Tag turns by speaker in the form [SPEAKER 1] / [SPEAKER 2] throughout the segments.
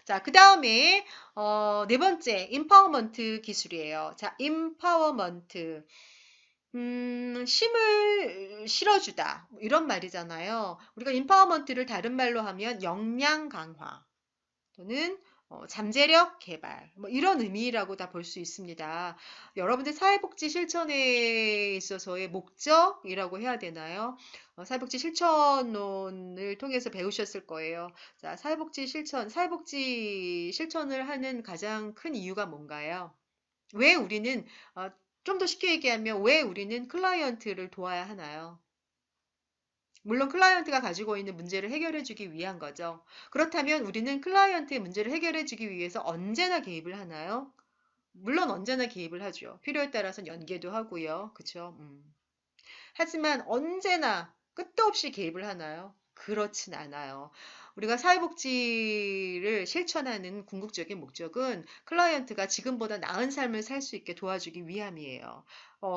[SPEAKER 1] 자, 그 다음에 네 번째 임파워먼트 기술이에요. 자, 임파워먼트. 힘을 실어주다. 뭐 이런 말이잖아요. 우리가 임파워먼트를 다른 말로 하면 역량 강화 또는 잠재력 개발 뭐 이런 의미라고 다 볼 수 있습니다. 여러분들 사회복지 실천에 있어서의 목적이라고 해야 되나요? 사회복지 실천론을 통해서 배우셨을 거예요. 자, 사회복지 실천을 하는 가장 큰 이유가 뭔가요? 왜 우리는 좀 더 쉽게 얘기하면 왜 우리는 클라이언트를 도와야 하나요? 물론 클라이언트가 가지고 있는 문제를 해결해 주기 위한 거죠. 그렇다면 우리는 클라이언트의 문제를 해결해 주기 위해서 언제나 개입을 하나요? 물론 언제나 개입을 하죠. 필요에 따라서는 연계도 하고요. 그쵸? 하지만 언제나 끝도 없이 개입을 하나요? 그렇진 않아요. 우리가 사회복지를 실천하는 궁극적인 목적은 클라이언트가 지금보다 나은 삶을 살 수 있게 도와주기 위함이에요.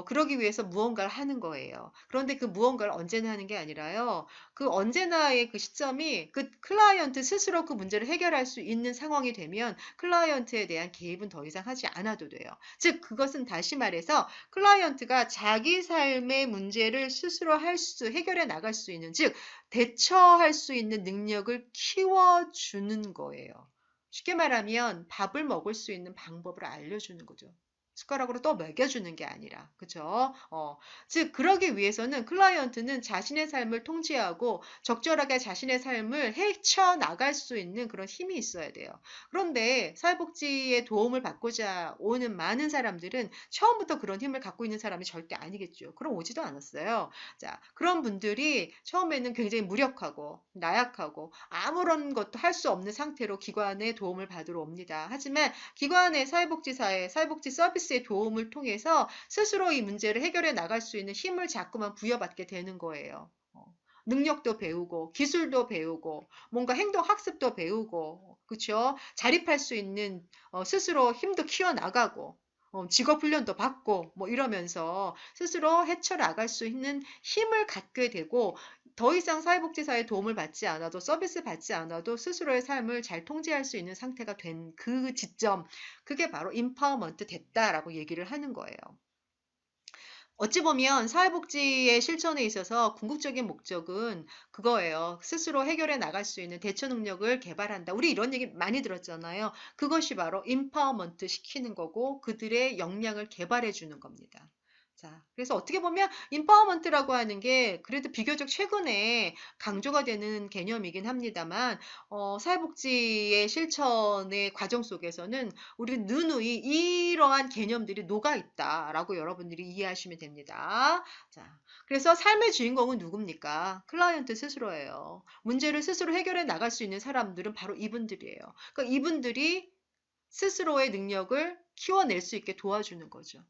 [SPEAKER 1] 그러기 위해서 무언가를 하는 거예요. 그런데 그 무언가를 언제나 하는 게 아니라요. 그 언제나의 그 시점이 그 클라이언트 스스로 그 문제를 해결할 수 있는 상황이 되면 클라이언트에 대한 개입은 더 이상 하지 않아도 돼요. 즉, 그것은 다시 말해서 클라이언트가 자기 삶의 문제를 스스로 해결해 나갈 수 있는, 즉, 대처할 수 있는 능력을 키워주는 거예요. 쉽게 말하면 밥을 먹을 수 있는 방법을 알려주는 거죠. 숟가락으로 또 먹여주는 게 아니라, 그죠? 즉, 그러기 위해서는 클라이언트는 자신의 삶을 통제하고 적절하게 자신의 삶을 헤쳐나갈 수 있는 그런 힘이 있어야 돼요. 그런데 사회복지의 도움을 받고자 오는 많은 사람들은 처음부터 그런 힘을 갖고 있는 사람이 절대 아니겠죠. 그럼 오지도 않았어요. 자, 그런 분들이 처음에는 굉장히 무력하고 나약하고 아무런 것도 할 수 없는 상태로 기관의 도움을 받으러 옵니다. 하지만 기관의 사회복지사의 사회복지 서비스의 도움을 통해서 스스로 이 문제를 해결해 나갈 수 있는 힘을 자꾸만 부여받게 되는 거예요. 능력도 배우고 기술도 배우고 뭔가 행동 학습도 배우고 그렇죠? 자립할 수 있는 스스로 힘도 키워나가고 직업 훈련도 받고 뭐 이러면서 스스로 헤쳐나갈 수 있는 힘을 갖게 되고 더 이상 사회복지사의 도움을 받지 않아도 서비스 받지 않아도 스스로의 삶을 잘 통제할 수 있는 상태가 된 그 지점, 그게 바로 임파워먼트 됐다라고 얘기를 하는 거예요. 어찌 보면 사회복지의 실천에 있어서 궁극적인 목적은 그거예요. 스스로 해결해 나갈 수 있는 대처 능력을 개발한다. 우리 이런 얘기 많이 들었잖아요. 그것이 바로 임파워먼트 시키는 거고 그들의 역량을 개발해 주는 겁니다. 자, 그래서 어떻게 보면 임파워먼트라고 하는 게 그래도 비교적 최근에 강조가 되는 개념이긴 합니다만, 사회복지의 실천의 과정 속에서는 우리는 누누이 이러한 개념들이 녹아 있다라고 여러분들이 이해하시면 됩니다. 자, 그래서 삶의 주인공은 누굽니까? 클라이언트 스스로예요. 문제를 스스로 해결해 나갈 수 있는 사람들은 바로 이분들이에요. 그러니까 이분들이 스스로의 능력을 키워낼 수 있게 도와주는 거죠.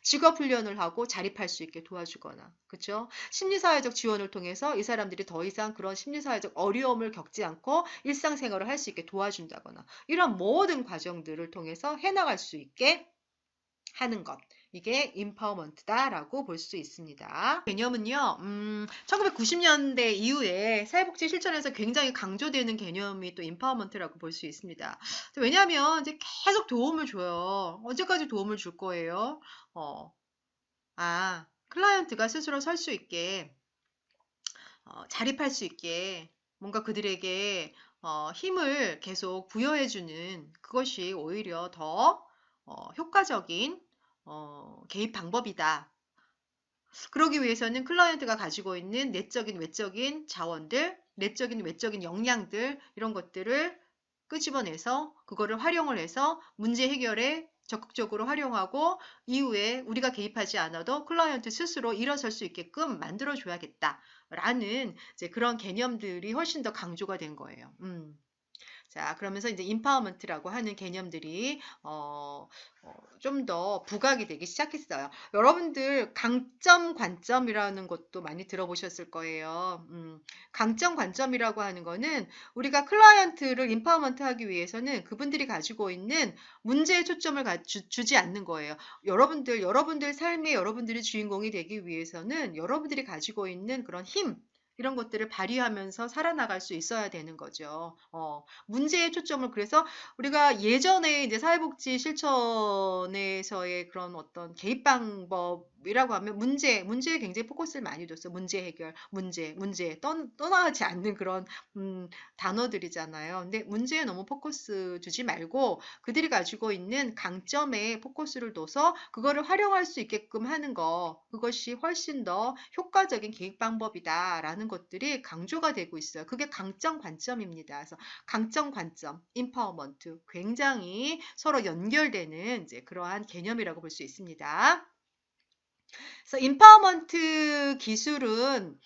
[SPEAKER 1] 직업 훈련을 하고 자립할 수 있게 도와주거나, 그렇죠? 심리사회적 지원을 통해서 이 사람들이 더 이상 그런 심리사회적 어려움을 겪지 않고 일상생활을 할 수 있게 도와준다거나, 이런 모든 과정들을 통해서 해나갈 수 있게 하는 것. 이게 임파워먼트다라고 볼 수 있습니다. 개념은요, 1990년대 이후에 사회복지 실천에서 굉장히 강조되는 개념이 또 임파워먼트라고 볼 수 있습니다. 왜냐하면 이제 계속 도움을 줘요. 언제까지 도움을 줄 거예요? 클라이언트가 스스로 설 수 있게, 자립할 수 있게, 뭔가 그들에게 힘을 계속 부여해주는 그것이 오히려 더 효과적인 개입 방법이다. 그러기 위해서는 클라이언트가 가지고 있는 내적인, 외적인 자원들, 내적인, 외적인 역량들, 이런 것들을 끄집어내서 그거를 활용을 해서 문제 해결에 적극적으로 활용하고 이후에 우리가 개입하지 않아도 클라이언트 스스로 일어설 수 있게끔 만들어줘야겠다라는 이제 그런 개념들이 훨씬 더 강조가 된 거예요. 자, 그러면서 이제 임파워먼트라고 하는 개념들이 좀 더 부각이 되기 시작했어요. 여러분들 강점, 관점이라는 것도 많이 들어보셨을 거예요. 강점, 관점이라고 하는 거는 우리가 클라이언트를 임파워먼트 하기 위해서는 그분들이 가지고 있는 문제에 초점을 주지 않는 거예요. 여러분들 삶의 여러분들이 주인공이 되기 위해서는 여러분들이 가지고 있는 그런 힘, 이런 것들을 발휘하면서 살아나갈 수 있어야 되는 거죠. 문제의 초점을 그래서 우리가 예전에 이제 사회복지 실천에서의 그런 어떤 개입 방법이라고 하면 문제에 굉장히 포커스를 많이 뒀어요. 문제 해결, 문제 떠나지 않는 그런 단어들이잖아요. 근데 문제에 너무 포커스 두지 말고 그들이 가지고 있는 강점에 포커스를 둬서 그거를 활용할 수 있게끔 하는 거, 그것이 훨씬 더 효과적인 개입 방법이다라는 것들이 강조가 되고 있어요. 그게 강점, 관점입니다. 그래서 강점, 관점, 임파워먼트 굉장히 서로 연결되는 이제 그러한 개념이라고 볼 수 있습니다. 그래서 임파워먼트 기술은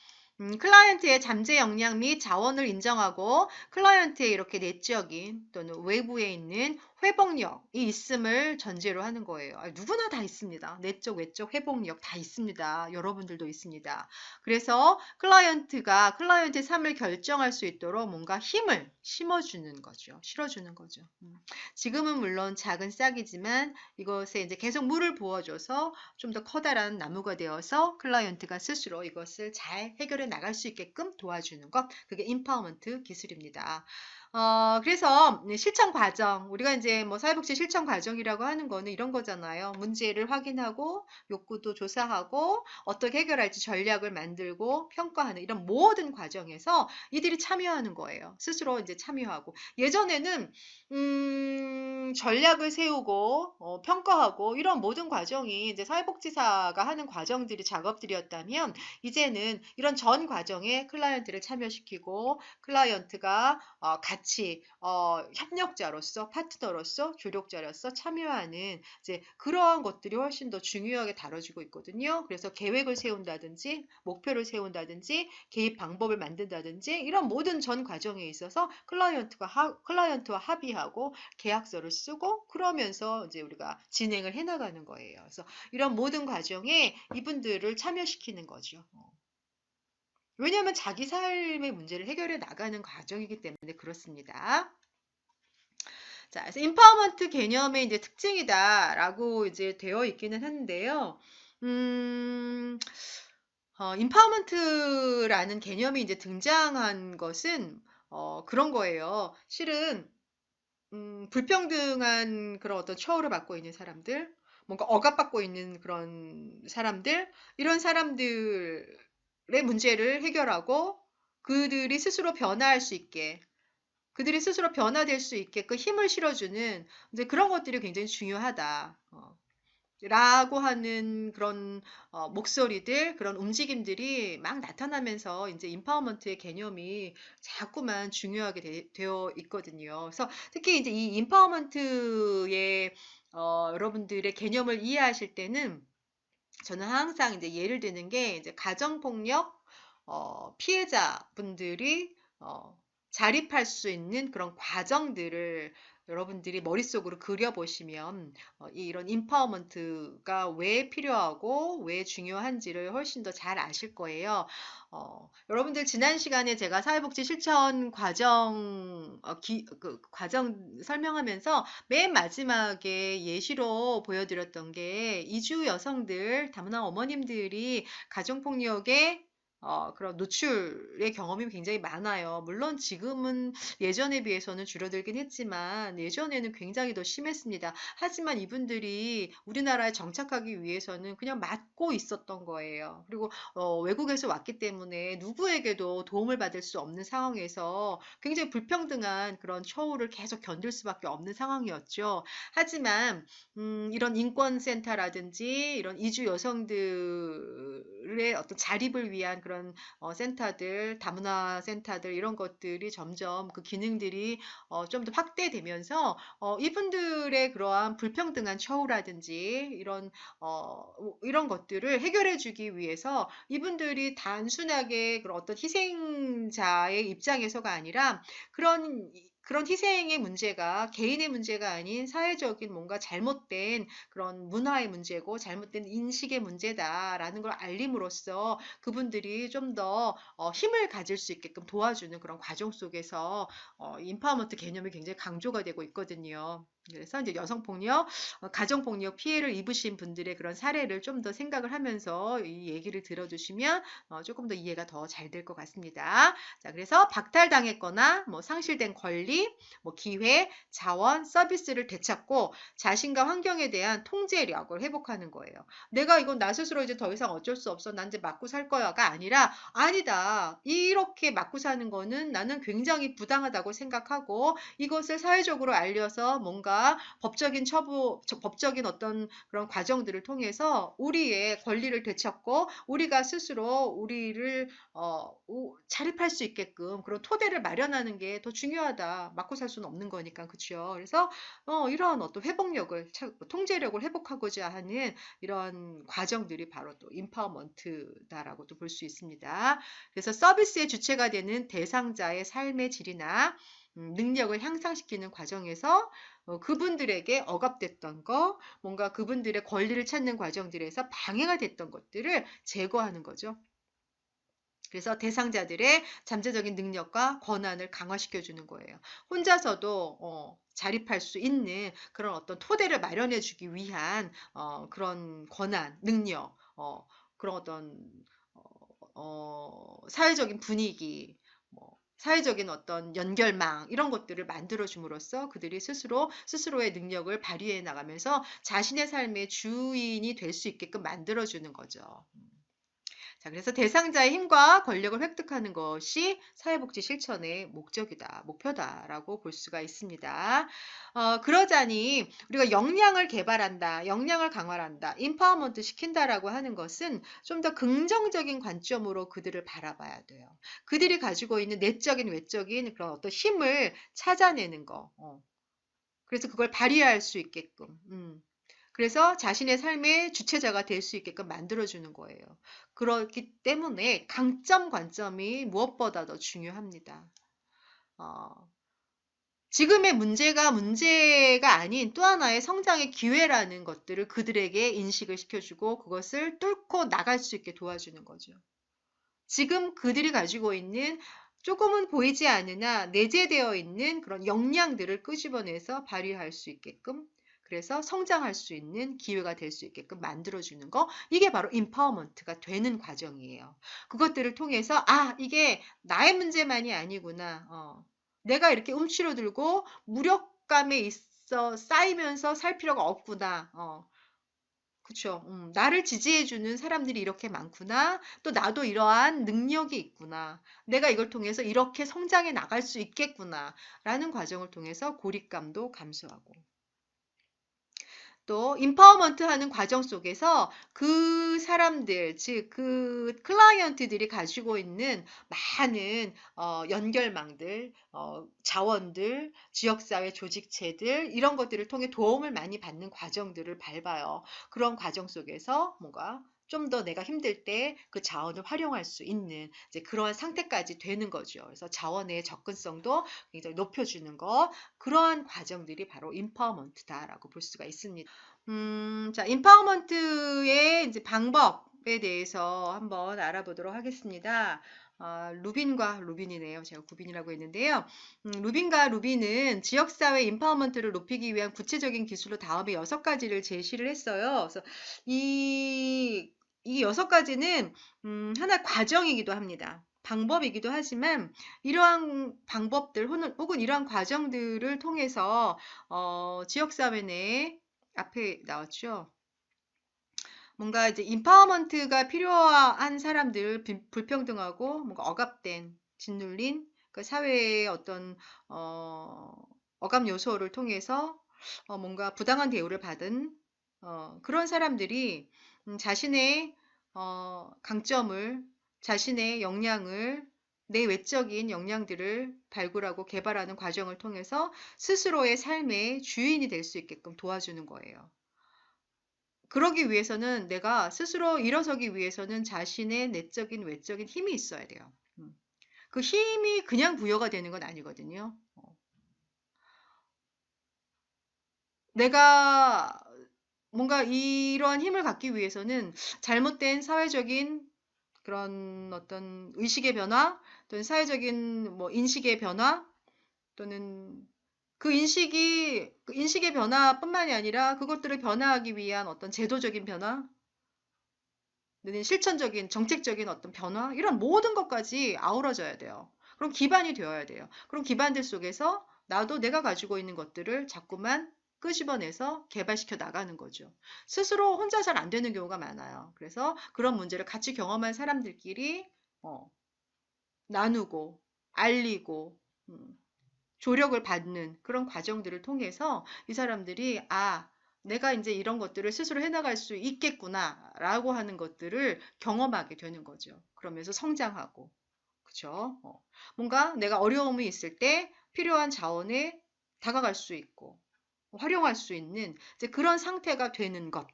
[SPEAKER 1] 클라이언트의 잠재 역량 및 자원을 인정하고 클라이언트의 이렇게 내적인 또는 외부에 있는 회복력이 있음을 전제로 하는 거예요. 누구나 다 있습니다. 내적, 외적 회복력 다 있습니다. 여러분들도 있습니다. 그래서 클라이언트가 클라이언트의 삶을 결정할 수 있도록 뭔가 힘을 심어주는 거죠. 실어주는 거죠. 지금은 물론 작은 싹이지만 이것에 이제 계속 물을 부어줘서 좀 더 커다란 나무가 되어서 클라이언트가 스스로 이것을 잘 해결해 나갈 수 있게끔 도와주는 것, 그게 임파워먼트 기술입니다. 그래서 실천 과정, 우리가 이제 뭐 사회복지 실천 과정이라고 하는 거는 이런 거잖아요. 문제를 확인하고 욕구도 조사하고 어떻게 해결할지 전략을 만들고 평가하는 이런 모든 과정에서 이들이 참여하는 거예요. 스스로 이제 참여하고. 예전에는 전략을 세우고 평가하고 이런 모든 과정이 이제 사회복지사가 하는 과정들이 작업들이었다면 이제는 이런 전 과정에 클라이언트를 참여시키고 클라이언트가 같이 협력자로서 파트너로서 조력자로서 참여하는 이제 그러한 것들이 훨씬 더 중요하게 다뤄지고 있거든요. 그래서 계획을 세운다든지 목표를 세운다든지 개입 방법을 만든다든지 이런 모든 전 과정에 있어서 클라이언트와 합의하고 계약서를 쓰고 그러면서 이제 우리가 진행을 해나가는 거예요. 그래서 이런 모든 과정에 이분들을 참여시키는 거죠. 왜냐하면 자기 삶의 문제를 해결해 나가는 과정이기 때문에 그렇습니다. 자, 그래서 임파워먼트 개념의 이제 특징이다라고 이제 되어 있기는 한데요. 임파워먼트라는 개념이 이제 등장한 것은 그런 거예요. 실은 불평등한 그런 어떤 처우를 받고 있는 사람들, 뭔가 억압받고 있는 그런 사람들, 이런 사람들의 문제를 해결하고 그들이 스스로 변화할 수 있게, 그들이 스스로 변화될 수 있게 그 힘을 실어주는 이제 그런 것들이 굉장히 중요하다. 라고 하는 그런 목소리들, 그런 움직임들이 막 나타나면서 이제 임파워먼트의 개념이 자꾸만 중요하게 되어 있거든요. 그래서 특히 이제 이 임파워먼트의 여러분들의 개념을 이해하실 때는 저는 항상 이제 예를 드는 게 이제 가정폭력 피해자분들이 자립할 수 있는 그런 과정들을 여러분들이 머릿속으로 그려보시면 이런 임파워먼트가 왜 필요하고 왜 중요한지를 훨씬 더 잘 아실 거예요. 여러분들 지난 시간에 제가 사회복지 실천 과정 그 과정 설명하면서 맨 마지막에 예시로 보여드렸던 게 이주 여성들, 다문화 어머님들이 가정폭력에 그런 노출의 경험이 굉장히 많아요. 물론 지금은 예전에 비해서는 줄어들긴 했지만 예전에는 굉장히 더 심했습니다. 하지만 이분들이 우리나라에 정착하기 위해서는 그냥 맞고 있었던 거예요. 그리고 외국에서 왔기 때문에 누구에게도 도움을 받을 수 없는 상황에서 굉장히 불평등한 그런 처우를 계속 견딜 수밖에 없는 상황이었죠. 하지만 이런 인권센터라든지 이런 이주 여성들의 어떤 자립을 위한 그런 센터들, 다문화 센터들 이런 것들이 점점 그 기능들이 좀 더 확대되면서 이분들의 그러한 불평등한 처우라든지 이런 것들을 해결해 주기 위해서 이분들이 단순하게 그런 어떤 희생자의 입장에서가 아니라 그런 그런 희생의 문제가 개인의 문제가 아닌 사회적인 뭔가 잘못된 그런 문화의 문제고 잘못된 인식의 문제다라는 걸 알림으로써 그분들이 좀 더 힘을 가질 수 있게끔 도와주는 그런 과정 속에서 인파워먼트 개념이 굉장히 강조가 되고 있거든요. 그래서 이제 여성폭력, 가정폭력 피해를 입으신 분들의 그런 사례를 좀 더 생각을 하면서 이 얘기를 들어주시면 조금 더 이해가 더 잘 될 것 같습니다. 자, 그래서 박탈당했거나 뭐 상실된 권리, 뭐 기회, 자원, 서비스를 되찾고 자신과 환경에 대한 통제력을 회복하는 거예요. 내가 이건 나 스스로 이제 더 이상 어쩔 수 없어. 난 이제 맞고 살 거야가 아니라 아니다. 이렇게 맞고 사는 거는 나는 굉장히 부당하다고 생각하고 이것을 사회적으로 알려서 뭔가 법적인 어떤 그런 과정들을 통해서 우리의 권리를 되찾고 우리가 스스로 우리를 자립할 수 있게끔 그런 토대를 마련하는 게 더 중요하다. 맞고 살 수는 없는 거니까, 그렇죠? 그래서 이러한 어떤 통제력을 회복하고자 하는 이런 과정들이 바로 또 인파워먼트다라고도 볼 수 있습니다. 그래서 서비스의 주체가 되는 대상자의 삶의 질이나 능력을 향상시키는 과정에서 그분들에게 억압됐던 거, 뭔가 그분들의 권리를 찾는 과정들에서 방해가 됐던 것들을 제거하는 거죠. 그래서 대상자들의 잠재적인 능력과 권한을 강화시켜 주는 거예요. 혼자서도 자립할 수 있는 그런 어떤 토대를 마련해 주기 위한 그런 권한, 능력, 그런 어떤 사회적인 분위기, 뭐 사회적인 어떤 연결망 이런 것들을 만들어 줌으로써 그들이 스스로의 능력을 발휘해 나가면서 자신의 삶의 주인이 될 수 있게끔 만들어 주는 거죠. 자, 그래서 대상자의 힘과 권력을 획득하는 것이 사회복지 실천의 목표다라고 볼 수가 있습니다. 그러자니 우리가 역량을 개발한다, 역량을 강화한다, 인파워먼트 시킨다라고 하는 것은 좀 더 긍정적인 관점으로 그들을 바라봐야 돼요. 그들이 가지고 있는 내적인, 외적인 그런 어떤 힘을 찾아내는 거. 그래서 그걸 발휘할 수 있게끔. 그래서 자신의 삶의 주체자가 될 수 있게끔 만들어주는 거예요. 그렇기 때문에 강점, 관점이 무엇보다 더 중요합니다. 지금의 문제가 아닌 또 하나의 성장의 기회라는 것들을 그들에게 인식을 시켜주고 그것을 뚫고 나갈 수 있게 도와주는 거죠. 지금 그들이 가지고 있는 조금은 보이지 않으나 내재되어 있는 그런 역량들을 끄집어내서 발휘할 수 있게끔 그래서 성장할 수 있는 기회가 될 수 있게끔 만들어주는 거 이게 바로 인파워먼트가 되는 과정이에요. 그것들을 통해서 이게 나의 문제만이 아니구나. 내가 이렇게 움츠러들고 무력감에 있어 쌓이면서 살 필요가 없구나. 그쵸. 나를 지지해주는 사람들이 이렇게 많구나. 또 나도 이러한 능력이 있구나. 내가 이걸 통해서 이렇게 성장해 나갈 수 있겠구나. 라는 과정을 통해서 고립감도 감소하고. 또 인파워먼트 하는 과정 속에서 그 사람들, 즉 그 클라이언트들이 가지고 있는 많은 연결망들, 자원들, 지역사회 조직체들 이런 것들을 통해 도움을 많이 받는 과정들을 밟아요. 그런 과정 속에서 뭔가 좀 더 내가 힘들 때 그 자원을 활용할 수 있는 이제 그러한 상태까지 되는 거죠. 그래서 자원의 접근성도 굉장히 높여주는 거 그러한 과정들이 바로 인파워먼트다라고 볼 수가 있습니다. 자, 인파워먼트의 이제 방법에 대해서 한번 알아보도록 하겠습니다. 루빈과 루빈이네요. 제가 구빈이라고 했는데요. 루빈과 루빈은 지역사회 인파워먼트를 높이기 위한 구체적인 기술로 다음에 6가지를 제시를 했어요. 그래서 이 6가지는 하나의 과정이기도 합니다. 방법이기도 하지만 이러한 방법들 혹은 이러한 과정들을 통해서 지역사회 내에 앞에 나왔죠. 뭔가 이제 인파워먼트가 필요한 사람들, 불평등하고 뭔가 억압된, 짓눌린 그 사회의 어떤 억압 요소를 통해서 뭔가 부당한 대우를 받은 그런 사람들이 자신의 강점을, 자신의 역량을 내 외적인 역량들을 발굴하고 개발하는 과정을 통해서 스스로의 삶의 주인이 될 수 있게끔 도와주는 거예요. 그러기 위해서는 내가 스스로 일어서기 위해서는 자신의 내적인 외적인 힘이 있어야 돼요. 그 힘이 그냥 부여가 되는 건 아니거든요. 내가 뭔가 이러한 힘을 갖기 위해서는 잘못된 사회적인 그런 어떤 의식의 변화 또는 사회적인 뭐 인식의 변화 또는 그 인식의 변화뿐만이 아니라 그것들을 변화하기 위한 어떤 제도적인 변화 또는 실천적인 정책적인 어떤 변화 이런 모든 것까지 아우러져야 돼요. 그럼 기반이 되어야 돼요. 그럼 기반들 속에서 나도 내가 가지고 있는 것들을 자꾸만 끄집어내서 개발시켜 나가는 거죠. 스스로 혼자 잘 안 되는 경우가 많아요. 그래서 그런 문제를 같이 경험한 사람들끼리 어, 나누고 알리고 조력을 받는 그런 과정들을 통해서 이 사람들이 내가 이제 이런 것들을 스스로 해나갈 수 있겠구나라고 하는 것들을 경험하게 되는 거죠. 그러면서 성장하고, 그쵸? 뭔가 내가 어려움이 있을 때 필요한 자원에 다가갈 수 있고, 활용할 수 있는 이제 그런 상태가 되는 것.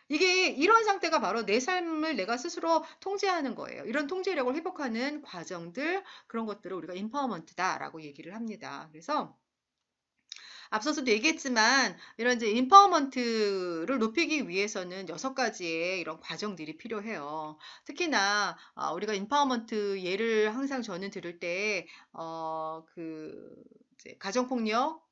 [SPEAKER 1] 이게 이런 상태가 바로 내 삶을 내가 스스로 통제하는 거예요. 이런 통제력을 회복하는 과정들, 그런 것들을 우리가 임파워먼트다라고 얘기를 합니다. 그래서 앞서서도 얘기했지만 이런 이제 임파워먼트를 높이기 위해서는 6가지의 이런 과정들이 필요해요. 특히나 우리가 임파워먼트 예를 항상 저는 들을 때 이제 가정폭력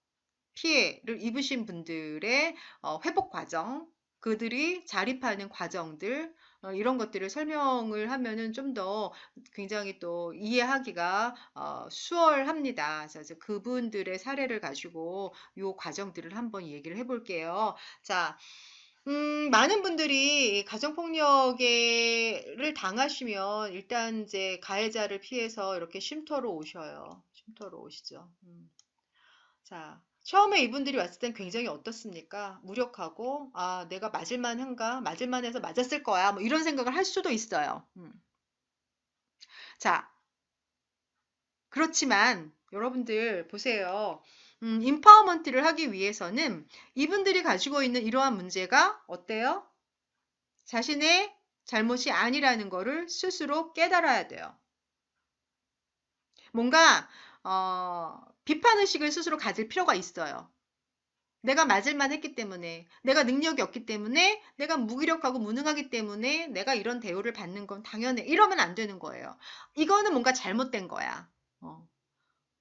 [SPEAKER 1] 피해를 입으신 분들의 회복 과정, 그들이 자립하는 과정들, 이런 것들을 설명을 하면은 좀 더 굉장히 또 이해하기가 수월합니다. 그래서 그분들의 사례를 가지고 이 과정들을 한번 얘기를 해볼게요. 자, 많은 분들이 가정폭력을 당하시면 일단 이제 가해자를 피해서 이렇게 쉼터로 오셔요. 쉼터로 오시죠. 자, 처음에 이분들이 왔을 땐 굉장히 어떻습니까? 무력하고, 내가 맞을만 한가? 맞을만 해서 맞았을 거야. 뭐 이런 생각을 할 수도 있어요. 자, 그렇지만 여러분들 보세요. 임파워먼트를 하기 위해서는 이분들이 가지고 있는 이러한 문제가 어때요? 자신의 잘못이 아니라는 거를 스스로 깨달아야 돼요. 뭔가, 비판의식을 스스로 가질 필요가 있어요. 내가 맞을만 했기 때문에, 내가 능력이 없기 때문에, 내가 무기력하고 무능하기 때문에 내가 이런 대우를 받는 건 당연해. 이러면 안 되는 거예요. 이거는 뭔가 잘못된 거야. 어.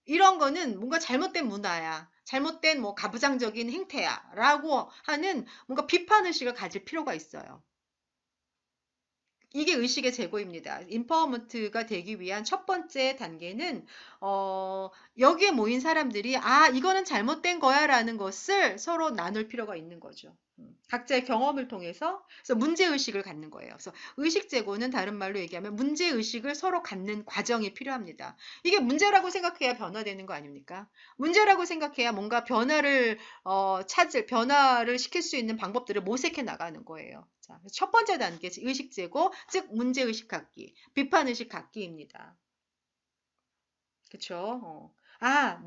[SPEAKER 1] 이런 거는 뭔가 잘못된 문화야. 잘못된 뭐 가부장적인 행태야. 라고 하는 뭔가 비판의식을 가질 필요가 있어요. 이게 의식의 제고입니다. 임파워먼트가 되기 위한 첫 번째 단계는 여기에 모인 사람들이 이거는 잘못된 거야 라는 것을 서로 나눌 필요가 있는 거죠. 각자의 경험을 통해서 그래서 문제의식을 갖는 거예요. 그래서 의식 제고는 다른 말로 얘기하면 문제의식을 서로 갖는 과정이 필요합니다. 이게 문제라고 생각해야 변화되는 거 아닙니까? 문제라고 생각해야 뭔가 변화를 시킬 수 있는 방법들을 모색해 나가는 거예요. 자, 첫 번째 단계 의식 제고, 즉 문제의식 갖기, 비판의식 갖기입니다. 그쵸?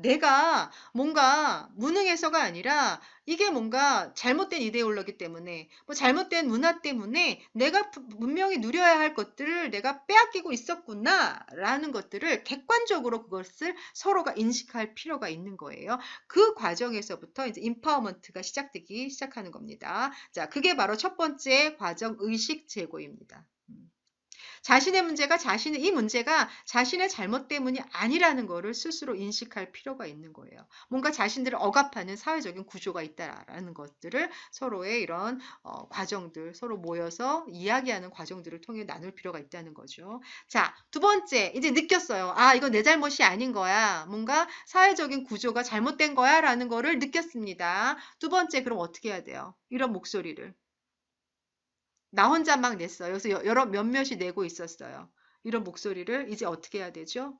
[SPEAKER 1] 내가 뭔가 무능해서가 아니라 이게 뭔가 잘못된 이데올로기 때문에, 뭐 잘못된 문화 때문에 내가 분명히 누려야 할 것들을 내가 빼앗기고 있었구나, 라는 것들을 객관적으로 그것을 서로가 인식할 필요가 있는 거예요. 그 과정에서부터 이제 임파워먼트가 시작하는 겁니다. 자, 그게 바로 첫 번째 과정 의식 제고입니다. 이 문제가 자신의 잘못 때문이 아니라는 것을 스스로 인식할 필요가 있는 거예요. 뭔가 자신들을 억압하는 사회적인 구조가 있다라는 것들을 서로의 이런 과정들, 서로 모여서 이야기하는 과정들을 통해 나눌 필요가 있다는 거죠. 자, 두 번째, 이제 느꼈어요. 이건 내 잘못이 아닌 거야. 뭔가 사회적인 구조가 잘못된 거야 라는 거를 느꼈습니다. 두 번째, 그럼 어떻게 해야 돼요? 이런 목소리를. 나 혼자 막 냈어요. 그래서 여러 몇몇이 내고 있었어요. 이런 목소리를 이제 어떻게 해야 되죠?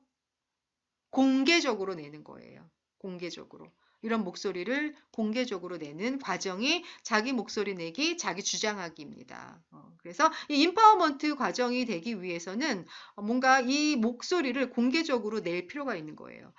[SPEAKER 1] 공개적으로 내는 거예요. 공개적으로. 이런 목소리를 공개적으로 내는 과정이 자기 목소리 내기, 자기 주장하기입니다. 그래서 이 임파워먼트 과정이 되기 위해서는 뭔가 이 목소리를 공개적으로 낼 필요가 있는 거예요.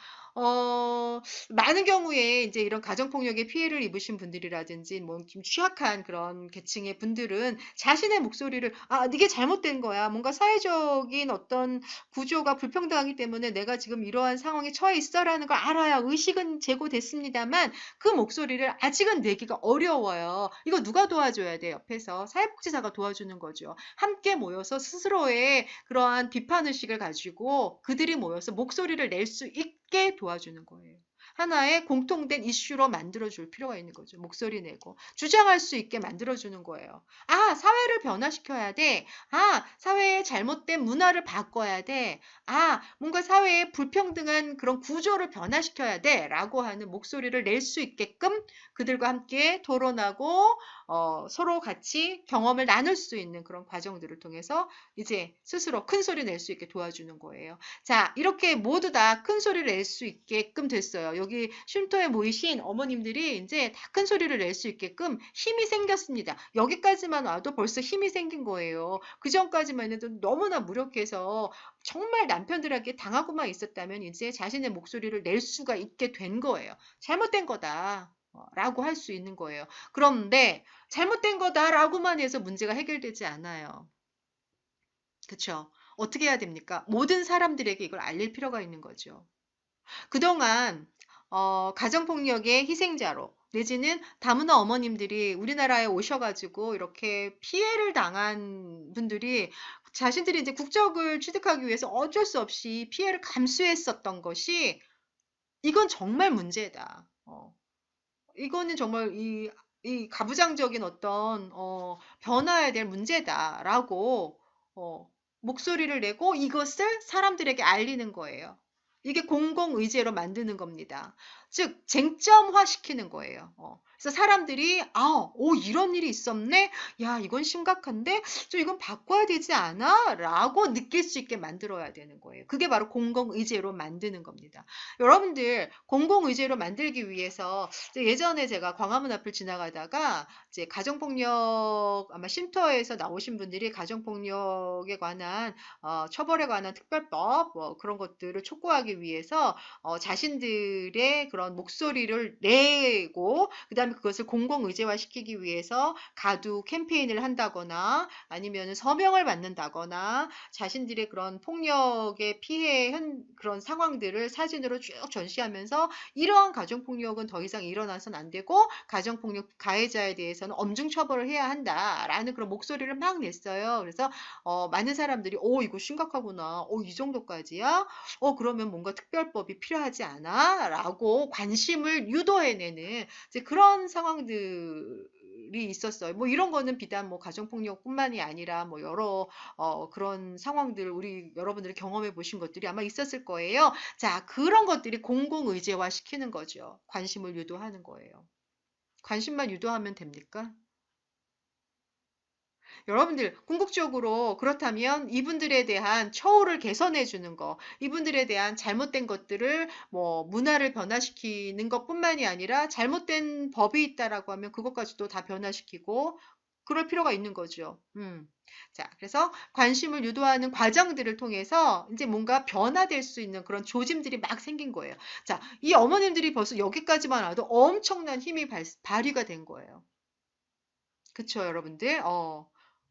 [SPEAKER 1] 많은 경우에 이제 이런 가정폭력의 피해를 입으신 분들이라든지 뭐 좀 취약한 그런 계층의 분들은 자신의 목소리를 이게 잘못된 거야. 뭔가 사회적인 어떤 구조가 불평등하기 때문에 내가 지금 이러한 상황에 처해 있어라는 걸 알아야 의식은 제고됐습니다. 있습니다만 그 목소리를 아직은 내기가 어려워요. 이거 누가 도와줘야 돼? 옆에서 사회복지사가 도와주는 거죠. 함께 모여서 스스로의 그러한 비판의식을 가지고 그들이 모여서 목소리를 낼 수 있게 도와주는 거예요. 하나의 공통된 이슈로 만들어줄 필요가 있는 거죠. 목소리 내고 주장할 수 있게 만들어주는 거예요. 아, 사회를 변화시켜야 돼. 아, 사회의 잘못된 문화를 바꿔야 돼. 아, 뭔가 사회의 불평등한 그런 구조를 변화시켜야 돼. 라고 하는 목소리를 낼 수 있게끔 그들과 함께 토론하고 서로 같이 경험을 나눌 수 있는 그런 과정들을 통해서 이제 스스로 큰 소리 낼 수 있게 도와주는 거예요. 자, 이렇게 모두 다 큰 소리를 낼 수 있게끔 됐어요. 여기 쉼터에 모이신 어머님들이 이제 다 큰 소리를 낼 수 있게끔 힘이 생겼습니다. 여기까지만 와도 벌써 힘이 생긴 거예요. 그 전까지만 해도 너무나 무력해서 정말 남편들에게 당하고만 있었다면 이제 자신의 목소리를 낼 수가 있게 된 거예요. 잘못된 거다. 라고 할 수 있는 거예요. 그런데 잘못된 거다라고만 해서 문제가 해결되지 않아요. 그쵸? 어떻게 해야 됩니까? 모든 사람들에게 이걸 알릴 필요가 있는 거죠. 그동안 가정폭력의 희생자로 내지는 다문화 어머님들이 우리나라에 오셔가지고 이렇게 피해를 당한 분들이 자신들이 이제 국적을 취득하기 위해서 어쩔 수 없이 피해를 감수했었던 것이 이건 정말 문제다. 이거는 정말 이 가부장적인 어떤 변화해야 될 문제다라고 목소리를 내고 이것을 사람들에게 알리는 거예요. 이게 공공의제로 만드는 겁니다. 즉 쟁점화시키는 거예요. 그래서 사람들이 이런 일이 있었네? 야, 이건 심각한데? 이건 바꿔야 되지 않아? 라고 느낄 수 있게 만들어야 되는 거예요. 그게 바로 공공의제로 만드는 겁니다. 여러분들 공공의제로 만들기 위해서 예전에 제가 광화문 앞을 지나가다가 이제 가정폭력 아마 쉼터에서 나오신 분들이 가정폭력에 관한 처벌에 관한 특별법 그런 것들을 촉구하기 위해서 자신들의 그런 목소리를 내고 그다음에 그것을 공공의제화 시키기 위해서 가두 캠페인을 한다거나 아니면 서명을 받는다거나 자신들의 그런 폭력의 피해 그런 상황들을 사진으로 쭉 전시하면서 이러한 가정폭력은 더 이상 일어나서는 안 되고 가정폭력 가해자에 대해서는 엄중 처벌을 해야 한다라는 그런 목소리를 막 냈어요. 그래서 많은 사람들이 이거 심각하구나. 이 정도까지야? 그러면 뭔가 특별법이 필요하지 않아? 라고 관심을 유도해내는 이제 그런 상황들이 있었어요. 뭐 이런 거는 비단 뭐 가정폭력뿐만이 아니라 뭐 여러 그런 상황들 우리 여러분들이 경험해 보신 것들이 아마 있었을 거예요. 자, 그런 것들이 공공의제화 시키는 거죠. 관심을 유도하는 거예요. 관심만 유도하면 됩니까? 여러분들 궁극적으로 그렇다면 이분들에 대한 처우를 개선해 주는 거, 이분들에 대한 잘못된 것들을 뭐 문화를 변화시키는 것뿐만이 아니라 잘못된 법이 있다라고 하면 그것까지도 다 변화시키고 그럴 필요가 있는 거죠. 자, 그래서 관심을 유도하는 과정들을 통해서 이제 뭔가 변화될 수 있는 그런 조짐들이 막 생긴 거예요. 자, 이 어머님들이 벌써 여기까지만 와도 엄청난 힘이 발휘가 된 거예요. 그쵸, 여러분들?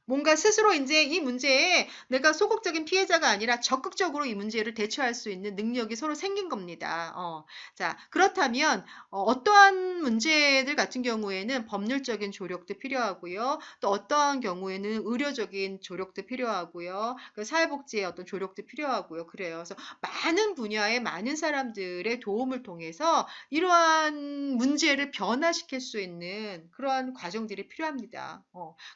[SPEAKER 1] 뭔가 스스로 이제 이 문제에 내가 소극적인 피해자가 아니라 적극적으로 이 문제를 대처할 수 있는 능력이 서로 생긴 겁니다. 자, 그렇다면 어떠한 문제들 같은 경우에는 법률적인 조력도 필요하고요. 또 어떠한 경우에는 의료적인 조력도 필요하고요. 그 사회복지의 어떤 조력도 필요하고요. 그래요. 그래서 많은 분야의 많은 사람들의 도움을 통해서 이러한 문제를 변화시킬 수 있는 그러한 과정들이 필요합니다.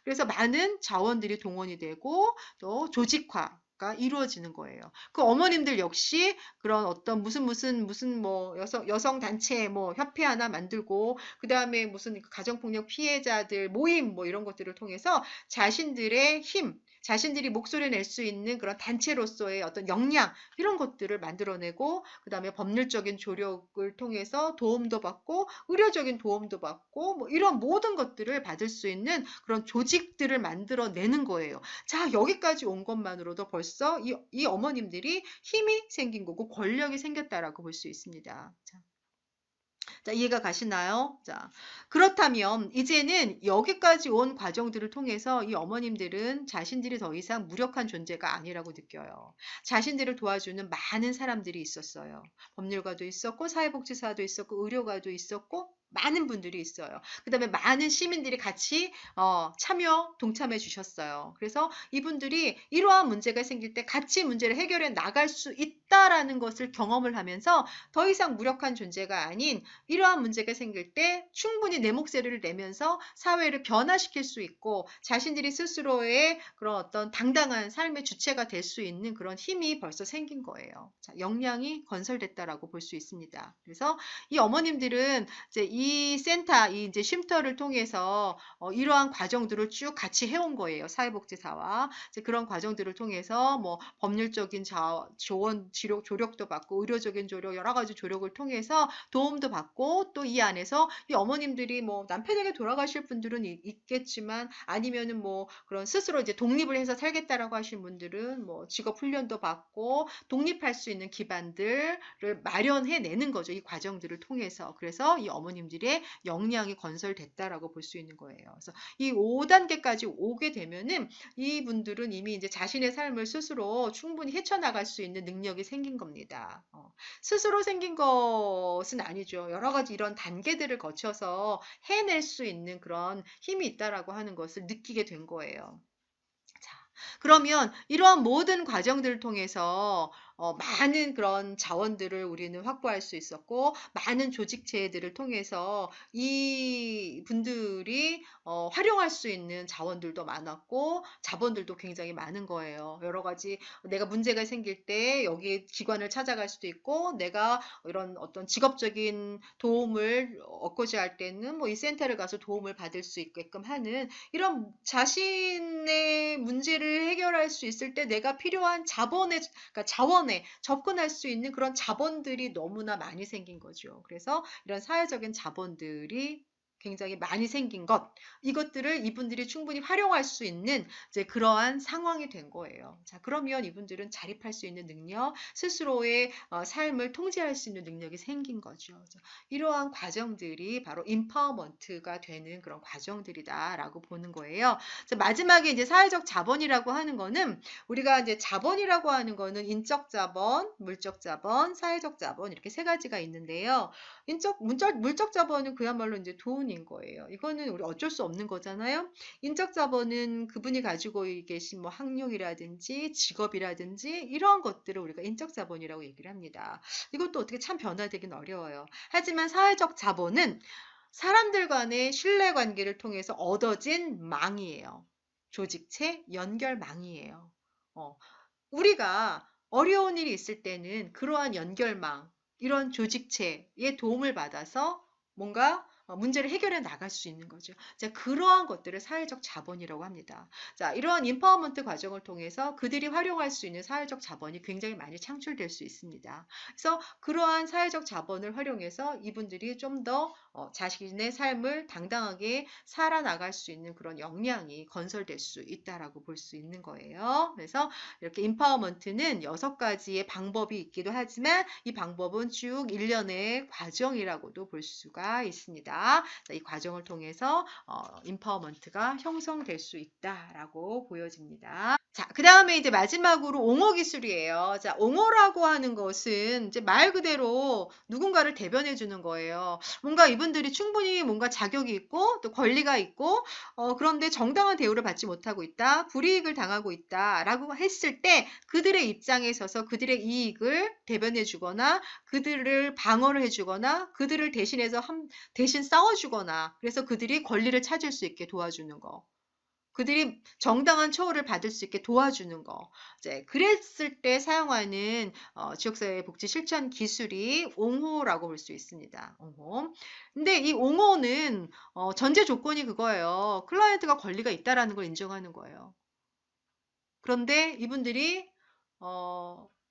[SPEAKER 1] 그래서 많은 자원들이 동원이 되고 또 조직화가 이루어지는 거예요. 그 어머님들 역시 그런 어떤 무슨 뭐 여성 단체 뭐 협회 하나 만들고 그 다음에 무슨 가정폭력 피해자들 모임 뭐 이런 것들을 통해서 자신들의 힘, 자신들이 목소리 낼 수 있는 그런 단체로서의 어떤 역량 이런 것들을 만들어내고 그 다음에 법률적인 조력을 통해서 도움도 받고 의료적인 도움도 받고 뭐 이런 모든 것들을 받을 수 있는 그런 조직들을 만들어내는 거예요. 자, 여기까지 온 것만으로도 벌써 이 어머님들이 힘이 생긴 거고 권력이 생겼다라고 볼 수 있습니다. 자, 자, 이해가 가시나요? 자, 그렇다면 이제는 여기까지 온 과정들을 통해서 이 어머님들은 자신들이 더 이상 무력한 존재가 아니라고 느껴요. 자신들을 도와주는 많은 사람들이 있었어요. 법률가도 있었고, 사회복지사도 있었고, 의료가도 있었고, 많은 분들이 있어요. 그 다음에 많은 시민들이 같이 동참해 주셨어요. 그래서 이분들이 이러한 문제가 생길 때 같이 문제를 해결해 나갈 수 있다라는 것을 경험을 하면서 더 이상 무력한 존재가 아닌 이러한 문제가 생길 때 충분히 내 목소리를 내면서 사회를 변화시킬 수 있고 자신들이 스스로의 그런 어떤 당당한 삶의 주체가 될 수 있는 그런 힘이 벌써 생긴 거예요. 자, 역량이 건설됐다라고 볼 수 있습니다. 그래서 이 어머님들은 이제 이 센터, 이 이제 쉼터를 통해서 이러한 과정들을 쭉 같이 해온 거예요. 사회복지사와 이제 그런 과정들을 통해서 뭐 법률적인 조언, 조력도 받고 의료적인 조력, 여러 가지 조력을 통해서 도움도 받고 또 이 안에서 이 어머님들이 뭐 남편에게 돌아가실 분들은 있겠지만 아니면은 뭐 그런 스스로 이제 독립을 해서 살겠다라고 하신 분들은 뭐 직업 훈련도 받고 독립할 수 있는 기반들을 마련해 내는 거죠. 이 과정들을 통해서. 그래서 이 어머님들의 역량이 건설됐다라고 볼 수 있는 거예요. 그래서 이 5단계까지 오게 되면은 이분들은 이미 이제 자신의 삶을 스스로 충분히 헤쳐나갈 수 있는 능력이 생긴 겁니다. 스스로 생긴 것은 아니죠. 여러 가지 이런 단계들을 거쳐서 해낼 수 있는 그런 힘이 있다라고 하는 것을 느끼게 된 거예요. 자, 그러면 이러한 모든 과정들을 통해서 많은 그런 자원들을 우리는 확보할 수 있었고, 많은 조직체들을 통해서 이 분들이 활용할 수 있는 자원들도 많았고, 자본들도 굉장히 많은 거예요. 여러 가지 내가 문제가 생길 때 여기 기관을 찾아갈 수도 있고, 내가 이런 어떤 직업적인 도움을 얻고자 할 때는 뭐 이 센터를 가서 도움을 받을 수 있게끔 하는 이런 자신의 문제를 해결할 수 있을 때 내가 필요한 그러니까 자원에 접근할 수 있는 그런 자본들이 너무나 많이 생긴 거죠. 그래서 이런 사회적인 자본들이 굉장히 많이 생긴 이것들을 이분들이 충분히 활용할 수 있는 이제 그러한 상황이 된 거예요. 자, 그러면 이분들은 자립할 수 있는 능력, 스스로의 삶을 통제할 수 있는 능력이 생긴 거죠. 이러한 과정들이 바로 임파워먼트가 되는 그런 과정들이다라고 보는 거예요. 마지막에 이제 사회적 자본이라고 하는 거는 우리가 이제 자본이라고 하는 거는 인적 자본, 물적 자본, 사회적 자본 이렇게 세 가지가 있는데요. 물적 자본은 그야말로 이제 돈인 거예요. 이거는 우리 어쩔 수 없는 거잖아요. 인적 자본은 그분이 가지고 계신 뭐 학력이라든지 직업이라든지 이런 것들을 우리가 인적 자본이라고 얘기를 합니다. 이것도 어떻게 참 변화되긴 어려워요. 하지만 사회적 자본은 사람들 간의 신뢰 관계를 통해서 얻어진 망이에요. 조직체 연결망이에요. 어, 우리가 어려운 일이 있을 때는 그러한 연결망, 이런 조직체의 도움을 받아서 뭔가 문제를 해결해 나갈 수 있는 거죠. 자, 그러한 것들을 사회적 자본이라고 합니다. 자, 이러한 인파워먼트 과정을 통해서 그들이 활용할 수 있는 사회적 자본이 굉장히 많이 창출될 수 있습니다. 그래서 그러한 사회적 자본을 활용해서 이분들이 좀 더 자신의 삶을 당당하게 살아나갈 수 있는 그런 역량이 건설될 수 있다라고 볼 수 있는 거예요. 그래서 이렇게 임파워먼트는 6가지의 방법이 있기도 하지만 이 방법은 쭉 일련의 과정이라고도 볼 수가 있습니다. 자, 이 과정을 통해서 임파워먼트가 형성될 수 있다라고 보여집니다. 자, 그 다음에 이제 마지막으로 옹호 기술이에요. 자, 옹호라고 하는 것은 이제 말 그대로 누군가를 대변해 주는 거예요. 뭔가 이분들이 충분히 뭔가 자격이 있고 또 권리가 있고 그런데 정당한 대우를 받지 못하고 있다, 불이익을 당하고 있다라고 했을 때 그들의 입장에 서서 그들의 이익을 대변해 주거나 그들을 방어를 해주거나 그들을 대신해서 대신 싸워주거나 그래서 그들이 권리를 찾을 수 있게 도와주는 거. 그들이 정당한 처우를 받을 수 있게 도와주는 거. 이제 그랬을 때 사용하는 지역사회 복지 실천 기술이 옹호라고 볼 수 있습니다. 옹호. 근데 이 옹호는 전제 조건이 그거예요. 클라이언트가 권리가 있다라는 걸 인정하는 거예요. 그런데 이분들이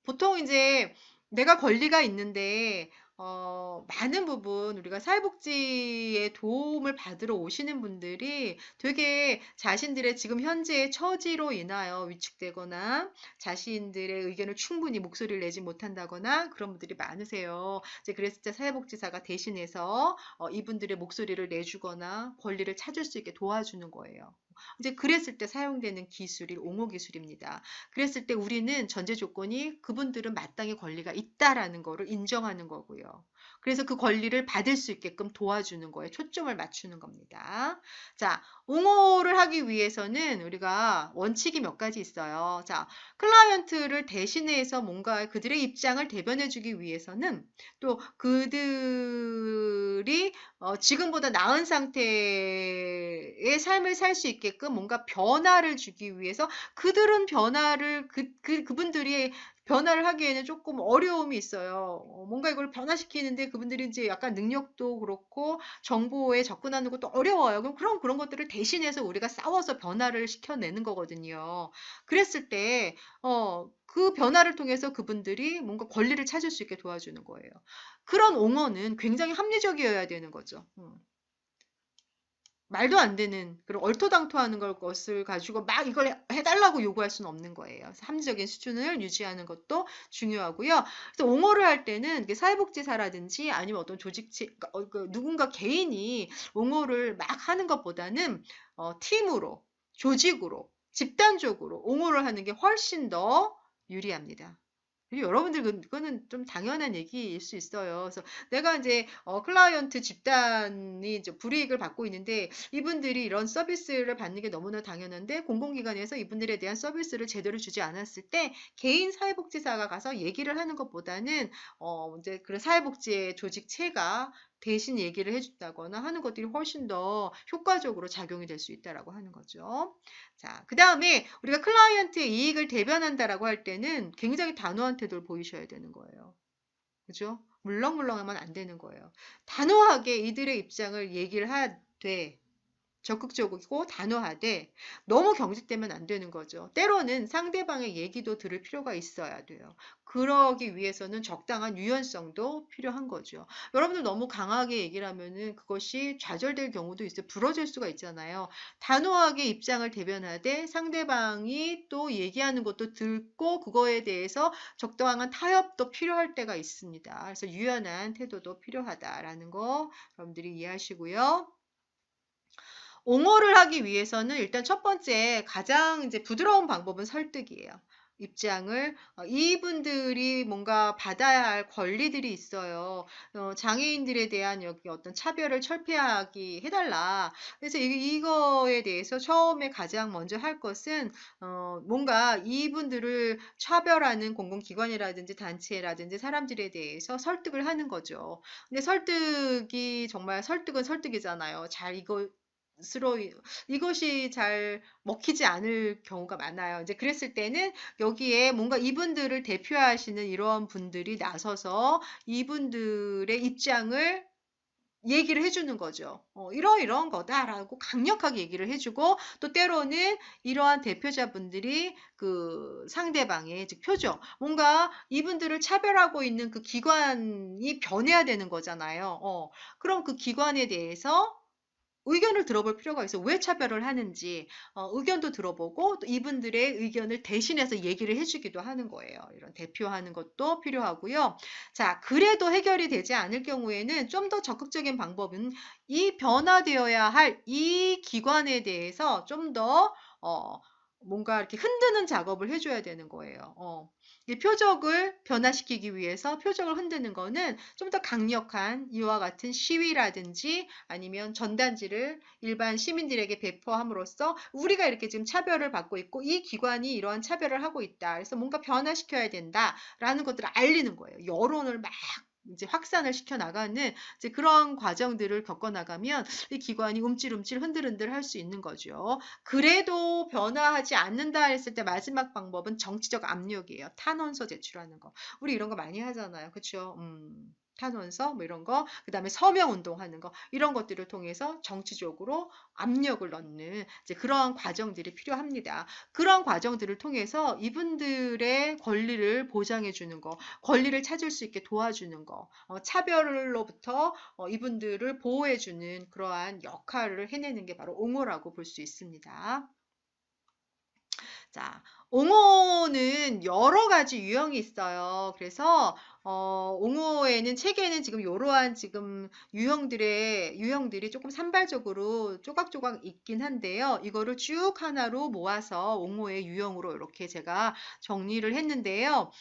[SPEAKER 1] 보통 이제 내가 권리가 있는데 많은 부분 우리가 사회복지의 도움을 받으러 오시는 분들이 되게 자신들의 지금 현재의 처지로 인하여 위축되거나 자신들의 의견을 충분히 목소리를 내지 못한다거나 그런 분들이 많으세요. 이제 그랬을 때 사회복지사가 대신해서 이분들의 목소리를 내주거나 권리를 찾을 수 있게 도와주는 거예요. 이제 그랬을 때 사용되는 기술이 옹호 기술입니다. 그랬을 때 우리는 전제 조건이 그분들은 마땅히 권리가 있다라는 거를 인정하는 거고요. 그래서 그 권리를 받을 수 있게끔 도와주는 거에 초점을 맞추는 겁니다. 자, 옹호를 하기 위해서는 우리가 원칙이 몇 가지 있어요. 자, 클라이언트를 대신해서 뭔가 그들의 입장을 대변해주기 위해서는 또 그들이 지금보다 나은 상태의 삶을 살 수 있게끔 뭔가 변화를 주기 위해서 그들은 변화를 그분들이 변화를 하기에는 조금 어려움이 있어요. 뭔가 이걸 변화시키는데 그분들이 이제 약간 능력도 그렇고 정보에 접근하는 것도 어려워요. 그럼 그런 것들을 대신해서 우리가 싸워서 변화를 시켜내는 거거든요. 그랬을 때, 그 변화를 통해서 그분들이 뭔가 권리를 찾을 수 있게 도와주는 거예요. 그런 옹호는 굉장히 합리적이어야 되는 거죠. 말도 안 되는 그런 얼토당토하는 것을 가지고 막 이걸 해달라고 요구할 수는 없는 거예요. 그래서 합리적인 수준을 유지하는 것도 중요하고요. 그래서 옹호를 할 때는 사회복지사라든지 아니면 어떤 조직체, 누군가 개인이 옹호를 막 하는 것보다는 팀으로, 조직으로, 집단적으로 옹호를 하는 게 훨씬 더 유리합니다. 그리고 여러분들 그거는 좀 당연한 얘기일 수 있어요. 그래서 내가 이제 클라이언트 집단이 이제 불이익을 받고 있는데 이분들이 이런 서비스를 받는 게 너무나 당연한데 공공기관에서 이분들에 대한 서비스를 제대로 주지 않았을 때 개인 사회복지사가 가서 얘기를 하는 것보다는 이제 그런 사회복지의 조직체가 대신 얘기를 해준다거나 하는 것들이 훨씬 더 효과적으로 작용이 될 수 있다라고 하는 거죠. 자, 그 다음에 우리가 클라이언트의 이익을 대변한다라고 할 때는 굉장히 단호한 태도를 보이셔야 되는 거예요. 그죠? 물렁물렁하면 안 되는 거예요. 단호하게 이들의 입장을 얘기를 하되 적극적이고 단호하되 너무 경직되면 안 되는 거죠. 때로는 상대방의 얘기도 들을 필요가 있어야 돼요. 그러기 위해서는 적당한 유연성도 필요한 거죠. 여러분들 너무 강하게 얘기를 하면은 그것이 좌절될 경우도 있어요. 부러질 수가 있잖아요. 단호하게 입장을 대변하되 상대방이 또 얘기하는 것도 듣고 그거에 대해서 적당한 타협도 필요할 때가 있습니다. 그래서 유연한 태도도 필요하다라는 거 여러분들이 이해하시고요. 옹호를 하기 위해서는 일단 첫 번째 가장 이제 부드러운 방법은 설득이에요. 입장을 이분들이 뭔가 받아야 할 권리들이 있어요. 장애인들에 대한 여기 어떤 차별을 철폐하기 해달라. 그래서 이거에 대해서 처음에 가장 먼저 할 것은 뭔가 이분들을 차별하는 공공기관이라든지 단체라든지 사람들에 대해서 설득을 하는 거죠. 근데 설득이 정말 설득은 설득이잖아요. 잘 이것이 잘 먹히지 않을 경우가 많아요. 이제 그랬을 때는 여기에 뭔가 이분들을 대표하시는 이런 분들이 나서서 이분들의 입장을 얘기를 해주는 거죠. 이러이러한 거다라고 강력하게 얘기를 해주고 또 때로는 이러한 대표자분들이 그 상대방의 즉 표죠. 뭔가 이분들을 차별하고 있는 그 기관이 변해야 되는 거잖아요. 그럼 그 기관에 대해서 의견을 들어볼 필요가 있어. 왜 차별을 하는지 의견도 들어보고 또 이분들의 의견을 대신해서 얘기를 해주기도 하는 거예요. 이런 대표하는 것도 필요하고요. 자, 그래도 해결이 되지 않을 경우에는 좀 더 적극적인 방법은 이 변화되어야 할 이 기관에 대해서 좀 더 뭔가 이렇게 흔드는 작업을 해줘야 되는 거예요. 이 표적을 변화시키기 위해서 표적을 흔드는 거는 좀 더 강력한 이와 같은 시위라든지 아니면 전단지를 일반 시민들에게 배포함으로써 우리가 이렇게 지금 차별을 받고 있고 이 기관이 이러한 차별을 하고 있다. 그래서 뭔가 변화시켜야 된다라는 것들을 알리는 거예요. 여론을 막 이제 확산을 시켜 나가는 이제 그런 과정들을 겪어 나가면 이 기관이 움찔움찔 흔들흔들 할 수 있는 거죠. 그래도 변화하지 않는다 했을 때 마지막 방법은 정치적 압력이에요. 탄원서 제출하는 거. 우리 이런 거 많이 하잖아요. 그렇죠? 탄원서 뭐 이런 거, 그다음에 서명 운동하는 거 이런 것들을 통해서 정치적으로 압력을 넣는 이제 그러한 과정들이 필요합니다. 그런 과정들을 통해서 이분들의 권리를 보장해 주는 거, 권리를 찾을 수 있게 도와주는 거, 차별로부터 이분들을 보호해 주는 그러한 역할을 해내는 게 바로 옹호라고 볼 수 있습니다. 자, 옹호는 여러 가지 유형이 있어요. 그래서 옹호에는 책에는 지금 이러한 지금 유형들이 조금 산발적으로 조각조각 있긴 한데요. 이거를 쭉 하나로 모아서 옹호의 유형으로 이렇게 제가 정리를 했는데요.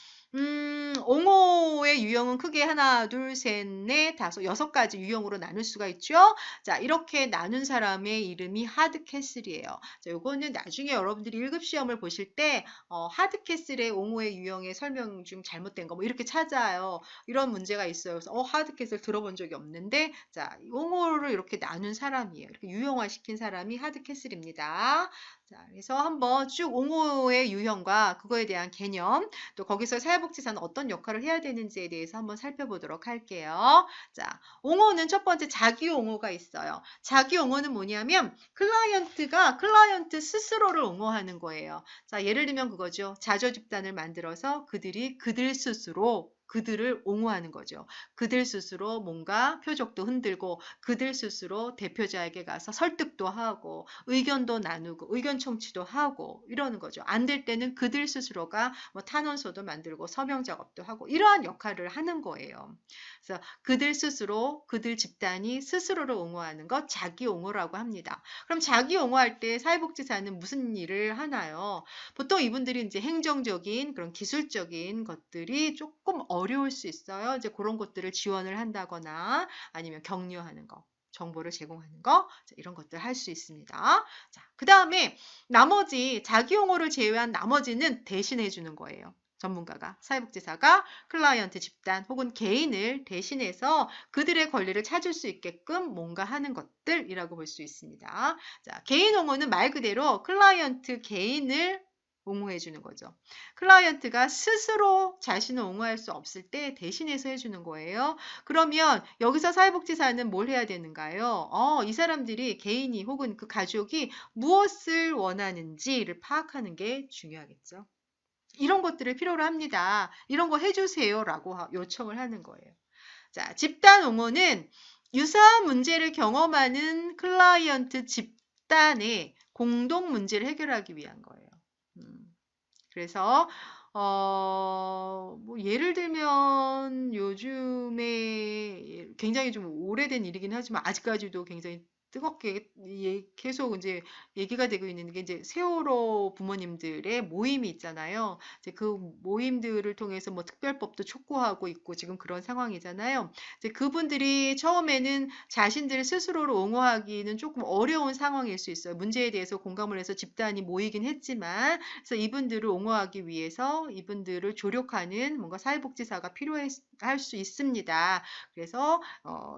[SPEAKER 1] 옹호의 유형은 크게 하나, 둘, 셋, 넷, 다섯, 여섯 가지 유형으로 나눌 수가 있죠. 자, 이렇게 나눈 사람의 이름이 하드캐슬이에요. 자, 요거는 나중에 여러분들이 1급 시험을 보실 때 하드캐슬의 옹호의 유형의 설명 중 잘못된 거 뭐 이렇게 찾아요. 이런 문제가 있어요. 그래서 하드캐슬 들어본 적이 없는데 자, 옹호를 이렇게 나눈 사람이에요. 이렇게 유형화시킨 사람이 하드캐슬입니다. 자, 그래서 한번 쭉 옹호의 유형과 그거에 대한 개념, 또 거기서 사회복지사는 어떤 역할을 해야 되는지에 대해서 한번 살펴보도록 할게요. 자, 옹호는 첫 번째 자기 옹호가 있어요. 자기 옹호는 뭐냐면 클라이언트가 클라이언트 스스로를 옹호하는 거예요. 자, 예를 들면 그거죠. 자조 집단을 만들어서 그들이 그들 스스로 그들을 옹호하는 거죠. 그들 스스로 뭔가 표적도 흔들고 그들 스스로 대표자에게 가서 설득도 하고 의견도 나누고 의견 청취도 하고 이러는 거죠. 안 될 때는 그들 스스로가 뭐 탄원서도 만들고 서명 작업도 하고 이러한 역할을 하는 거예요. 그래서 그들 스스로 그들 집단이 스스로를 옹호하는 것 자기 옹호라고 합니다. 그럼 자기 옹호할 때 사회복지사는 무슨 일을 하나요? 보통 이분들이 이제 행정적인 그런 기술적인 것들이 조금 어려울 수 있어요. 이제 그런 것들을 지원을 한다거나 아니면 격려하는 거. 정보를 제공하는 거, 이런 것들 할 수 있습니다. 자, 그 다음에 나머지 자기 옹호를 제외한 나머지는 대신해 주는 거예요. 전문가가, 사회복지사가 클라이언트 집단 혹은 개인을 대신해서 그들의 권리를 찾을 수 있게끔 뭔가 하는 것들이라고 볼 수 있습니다. 자, 개인 옹호는 말 그대로 클라이언트 개인을 옹호해 주는 거죠. 클라이언트가 스스로 자신을 옹호할 수 없을 때 대신해서 해주는 거예요. 그러면 여기서 사회복지사는 뭘 해야 되는가요? 이 사람들이 개인이 혹은 그 가족이 무엇을 원하는지를 파악하는 게 중요하겠죠. 이런 것들을 필요로 합니다. 이런 거 해주세요라고 요청을 하는 거예요. 자, 집단 옹호는 유사한 문제를 경험하는 클라이언트 집단의 공동 문제를 해결하기 위한 거예요. 그래서 뭐 예를 들면 요즘에 굉장히 좀 오래된 일이긴 하지만 아직까지도 굉장히 뜨겁게 계속 이제 얘기가 되고 있는 게 이제 세월호 부모님들의 모임이 있잖아요. 이제 그 모임들을 통해서 뭐 특별법도 촉구하고 있고 지금 그런 상황이잖아요. 이제 그분들이 처음에는 자신들 스스로를 옹호하기는 조금 어려운 상황일 수 있어요. 문제에 대해서 공감을 해서 집단이 모이긴 했지만, 그래서 이분들을 옹호하기 위해서 이분들을 조력하는 뭔가 사회복지사가 필요할 수 있습니다. 그래서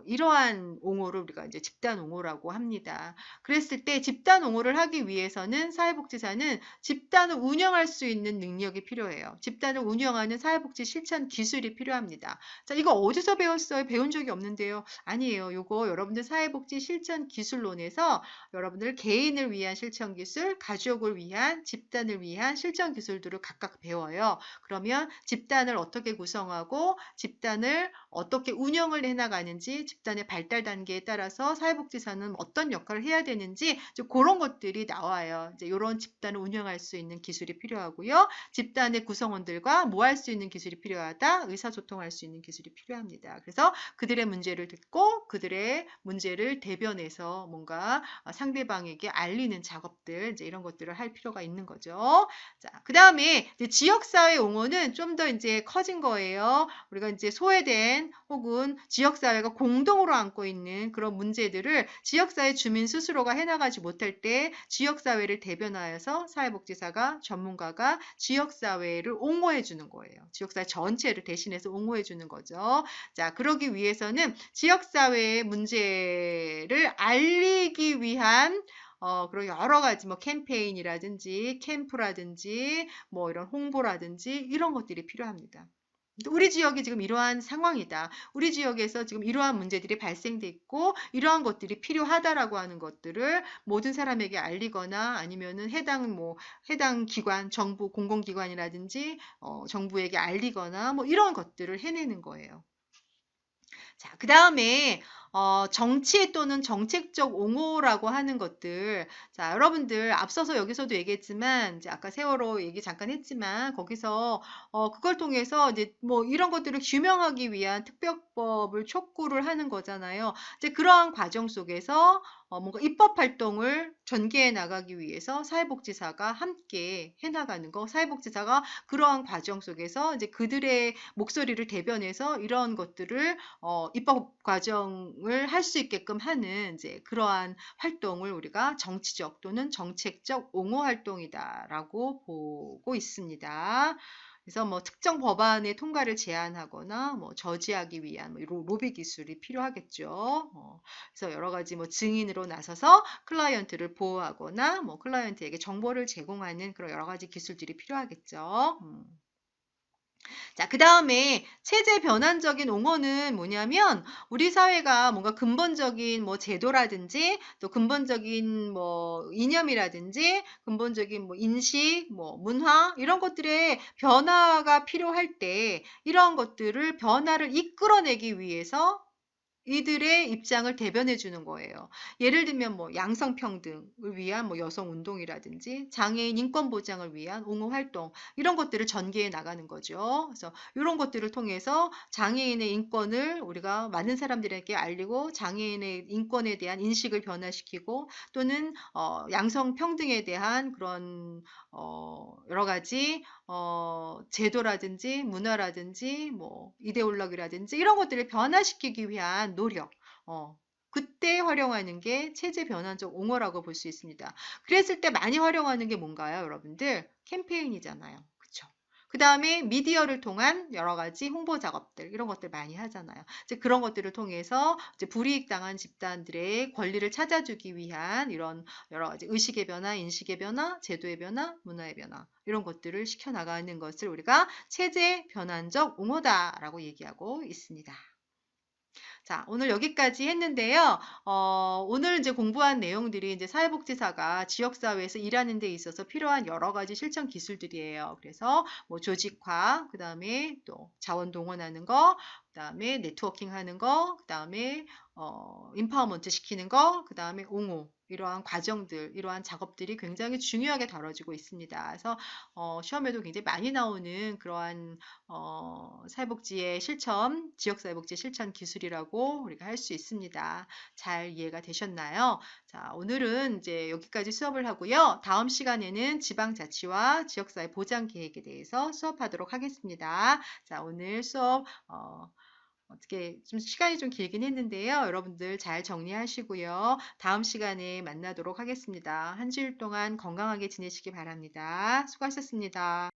[SPEAKER 1] 이러한 옹호를 우리가 이제 집단 옹호라고 합니다. 그랬을 때 집단 옹호를 하기 위해서는 사회복지사는 집단을 운영할 수 있는 능력이 필요해요. 집단을 운영하는 사회복지 실천 기술이 필요합니다. 자, 이거 어디서 배웠어요? 배운 적이 없는데요. 아니에요. 요거 여러분들 사회복지 실천 기술론에서 여러분들 개인을 위한 실천 기술, 가족을 위한, 집단을 위한 실천 기술들을 각각 배워요. 그러면 집단을 어떻게 구성하고 집단을 어떻게 운영을 해나가는지, 집단의 발달 단계에 따라서 사회복지사는 어떤 역할을 해야 되는지 그런 것들이 나와요. 이제 이런 집단을 운영할 수 있는 기술이 필요하고요. 집단의 구성원들과 뭐 할 수 있는 기술이 필요하다. 의사소통할 수 있는 기술이 필요합니다. 그래서 그들의 문제를 듣고 그들의 문제를 대변해서 뭔가 상대방에게 알리는 작업들, 이제 이런 것들을 할 필요가 있는 거죠. 자, 그 다음에 지역사회 옹호는 좀 더 이제 커진 거예요. 우리가 이제 소외된 혹은 지역사회가 공동으로 안고 있는 그런 문제들을 지역사회 주민 스스로가 해나가지 못할 때 지역사회를 대변하여서 사회복지사가, 전문가가 지역사회를 옹호해 주는 거예요. 지역사회 전체를 대신해서 옹호해 주는 거죠. 자, 그러기 위해서는 지역사회의 문제를 알리기 위한 그리고 여러 가지 뭐 캠페인이라든지 캠프라든지 뭐 이런 홍보라든지 이런 것들이 필요합니다. 우리 지역이 지금 이러한 상황이다. 우리 지역에서 지금 이러한 문제들이 발생돼 있고 이러한 것들이 필요하다라고 하는 것들을 모든 사람에게 알리거나 아니면은 해당 기관, 정부 공공기관이라든지 정부에게 알리거나 뭐 이런 것들을 해내는 거예요. 자, 그 다음에 정치 또는 정책적 옹호라고 하는 것들. 자, 여러분들 앞서서 여기서도 얘기했지만 이제 아까 세월호 얘기 잠깐 했지만 거기서 그걸 통해서 이제 뭐 이런 것들을 규명하기 위한 특별법을 촉구를 하는 거잖아요. 이제 그러한 과정 속에서 뭔가 입법 활동을 전개해 나가기 위해서 사회복지사가 함께 해나가는 거, 사회복지사가 그러한 과정 속에서 이제 그들의 목소리를 대변해서 이런 것들을 입법 과정을 할 수 있게끔 하는 이제 그러한 활동을 우리가 정치적 또는 정책적 옹호 활동이다라고 보고 있습니다. 그래서 뭐 특정 법안의 통과를 제한하거나 뭐 저지하기 위한 뭐 로비 기술이 필요하겠죠. 그래서 여러 가지 뭐 증인으로 나서서 클라이언트를 보호하거나 뭐 클라이언트에게 정보를 제공하는 그런 여러 가지 기술들이 필요하겠죠. 자, 그 다음에 체제 변환적인 옹호는 뭐냐면 우리 사회가 뭔가 근본적인 뭐 제도라든지 또 근본적인 뭐 이념이라든지 근본적인 뭐 인식, 뭐 문화 이런 것들의 변화가 필요할 때 이런 것들을 변화를 이끌어내기 위해서 이들의 입장을 대변해 주는 거예요. 예를 들면 뭐 양성평등을 위한 뭐 여성운동이라든지 장애인 인권 보장을 위한 옹호 활동 이런 것들을 전개해 나가는 거죠. 그래서 이런 것들을 통해서 장애인의 인권을 우리가 많은 사람들에게 알리고 장애인의 인권에 대한 인식을 변화시키고 또는 양성평등에 대한 그런 여러 가지 제도라든지 문화라든지 뭐 이데올로기라든지 이런 것들을 변화시키기 위한 노력. 그때 활용하는 게 체제 변환적 옹호라고 볼 수 있습니다. 그랬을 때 많이 활용하는 게 뭔가요, 여러분들? 캠페인이잖아요. 그쵸? 그 다음에 미디어를 통한 여러 가지 홍보 작업들, 이런 것들 많이 하잖아요. 이제 그런 것들을 통해서 이제 불이익 당한 집단들의 권리를 찾아주기 위한 이런 여러 가지 의식의 변화, 인식의 변화, 제도의 변화, 문화의 변화 이런 것들을 시켜나가는 것을 우리가 체제 변환적 옹호다라고 얘기하고 있습니다. 자, 오늘 여기까지 했는데요. 오늘 이제 공부한 내용들이 이제 사회복지사가 지역사회에서 일하는 데 있어서 필요한 여러 가지 실천 기술들이에요. 그래서 뭐 조직화, 그 다음에 또 자원 동원하는 거, 그 다음에 네트워킹 하는 거, 그 다음에 인파워먼트 시키는 거, 그 다음에 옹호. 이러한 과정들, 이러한 작업들이 굉장히 중요하게 다뤄지고 있습니다. 그래서 시험에도 굉장히 많이 나오는 그러한 사회복지의 실천, 지역사회복지 실천 기술이라고 우리가 할 수 있습니다. 잘 이해가 되셨나요? 자, 오늘은 이제 여기까지 수업을 하고요. 다음 시간에는 지방자치와 지역사회 보장 계획에 대해서 수업하도록 하겠습니다. 자, 오늘 수업 어떻게 좀 시간이 좀 길긴 했는데요. 여러분들 잘 정리하시고요. 다음 시간에 만나도록 하겠습니다. 한 주일 동안 건강하게 지내시기 바랍니다. 수고하셨습니다.